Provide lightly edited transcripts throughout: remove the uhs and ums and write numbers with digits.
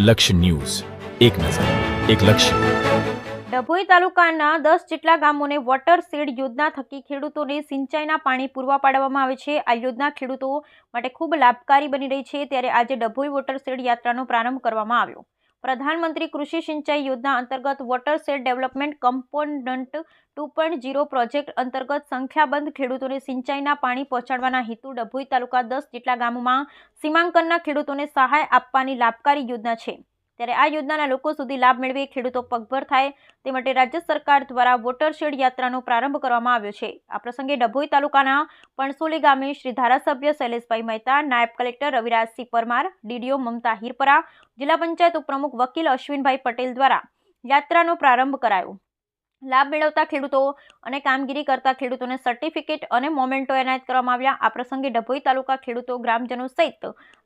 લક્ષ્ય ન્યૂઝ, એક નજર, એક લક્ષ્ય. ડભોઈ તાલુકાના 10 જેટલા ગામોને વોટર શેડ યોજના થકી ખેડૂતોને સિંચાઈના પાણી પૂરા પાડવામાં આવે છે. આ યોજના ખેડૂતો માટે ખૂબ લાભકારી બની રહી છે. ત્યારે આજે ડભોઈ વોટર શેડ યાત્રાનો પ્રારંભ કરવામાં આવ્યો. પ્રધાનમંત્રી કૃષિ સિંચાઈ યોજના અંતર્ગત water shed development component 2.0 project અંતર્ગત સંખ્યાબંધ ખેડૂતોને સિંચાઈના પાણી પહોંચાડવાના હેતુ ડભોઈ તાલુકા 10 જેટલા ગામોમાં સીમાંકનના ખેડૂતોને સહાય આપવાની લાભકારી યોજના છે. ત્યારે આ યોજનાના લોકો સુધી લાભ મેળવે, ખેડૂતો પગભર થાય તે માટે રાજ્ય સરકાર દ્વારા વોટર શેડ યાત્રાનો પ્રારંભ કરવામાં આવ્યો છે. આ પ્રસંગે ડભોઈ તાલુકાના પણસોલી ગામે શ્રી ધારાસભ્ય શૈલેષભાઈ મહેતા, નાયબ કલેક્ટર રવિરાજસિંહ પરમાર, ડીડીઓ મમતા હિરપરા, જિલ્લા પંચાયત ઉપપ્રમુખ વકીલ અશ્વિનભાઈ પટેલ દ્વારા યાત્રાનો પ્રારંભ કરાયો. લાભ મેળવતા ખેડૂતો અને કામગીરી કરતા ખેડૂતોને સર્ટિફિકેટ અને મોમેન્ટો એનાયત કરવામાં આવ્યા. આ પ્રસંગે ડભોઈ તાલુકા ખેડૂતો, ગ્રામજનો સહિત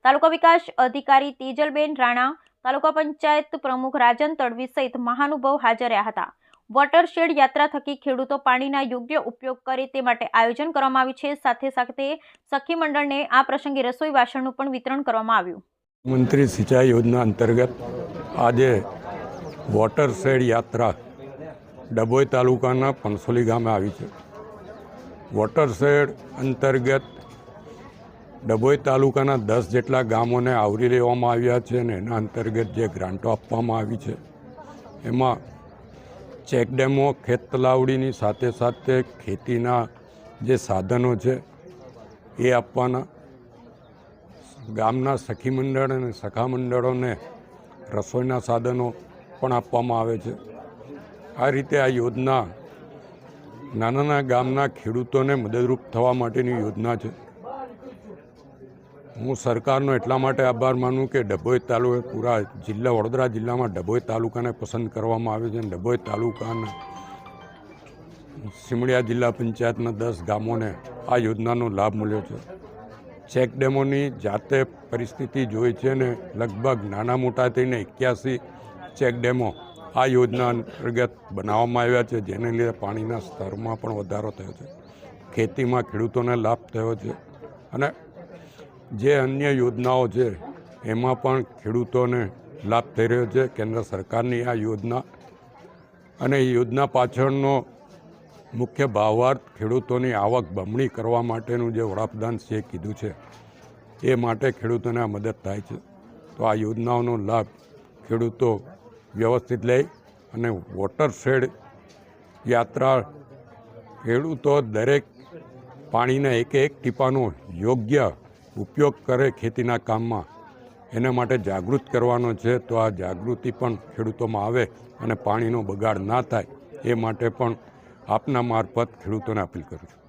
તાલુકા વિકાસ અધિકારી તેજલબેન રાણા, તાલુકા પંચાયત પ્રમુખ રાજન તડવી સહિત મહાનુભાવ હાજર રહ્યા હતા. વોટર શેડ યાત્રા થકી ખેડૂતો પાણીના યોગ્ય ઉપયોગ કરે તે માટે આયોજન કરવામાં આવ્યું છે. સાથે સાથે સખી મંડળને આ પ્રસંગે રસોઈ વાસણનું પણ વિતરણ કરવામાં આવ્યું. મંત્રી સિંચાઈ યોજના અંતર્ગત આજે વોટર શેડ યાત્રા ડભોઈ તાલુકાના પણસોલી ગામે આવી છે. વોટર શેડ અંતર્ગત ડભોઈ તાલુકાના 10 જેટલા ગામોને આવરી લેવામાં આવ્યા છે અને એના અંતર્ગત જે ગ્રાન્ટો આપવામાં આવી છે એમાં ચેકડેમો, ખેત તલાવડીની સાથે સાથે ખેતીના જે સાધનો છે એ આપવાના, ગામના સખી મંડળ અને સખા મંડળોને રસોઈના સાધનો પણ આપવામાં આવે છે. આ રીતે આ યોજના નાના ગામના ખેડૂતોને મદદરૂપ થવા માટેની યોજના છે. હું સરકારનો એટલા માટે આભાર માનું કે ડભોઈ તાલુકા પૂરા વડોદરા જિલ્લામાં ડભોઈ તાલુકાને પસંદ કરવામાં આવે છે. ડભોઈ તાલુકાના સિમડિયા જિલ્લા પંચાયતના 10 ગામોને આ યોજનાનો લાભ મળ્યો છે. ચેકડેમોની જાતે પરિસ્થિતિ જોઈ છે ને લગભગ નાના મોટા થઈને 81 ચેકડેમો આ યોજના અંતર્ગત બનાવવામાં આવ્યા છે, જેને લીધે પાણીના સ્તરમાં પણ વધારો થયો છે. ખેતીમાં ખેડૂતોને લાભ થયો છે અને જે અન્ય યોજનાઓ છે એમાં પણ ખેડૂતોને લાભ થઈ રહ્યો છે. કેન્દ્ર સરકારની આ યોજના અને એ યોજના પાછળનો મુખ્ય ભાવાર્થ ખેડૂતોની આવક બમણી કરવા માટેનું જે વડાપ્રધાન શ્રીએ કીધું છે એ માટે ખેડૂતોને આ મદદ થાય છે. તો આ યોજનાઓનો લાભ ખેડૂતો વ્યવસ્થિત લે અને વોટર શેડ યાત્રા ખેડૂતો દરેક પાણીના એક ટીપાનો યોગ્ય ઉપયોગ કરે ખેતીના કામમાં, એના માટે જાગૃત કરવાનો છે. તો આ જાગૃતિ પણ ખેડૂતોમાં આવે અને પાણીનો બગાડ ના થાય એ માટે પણ આપના મારફત ખેડૂતોને અપીલ કરું છું.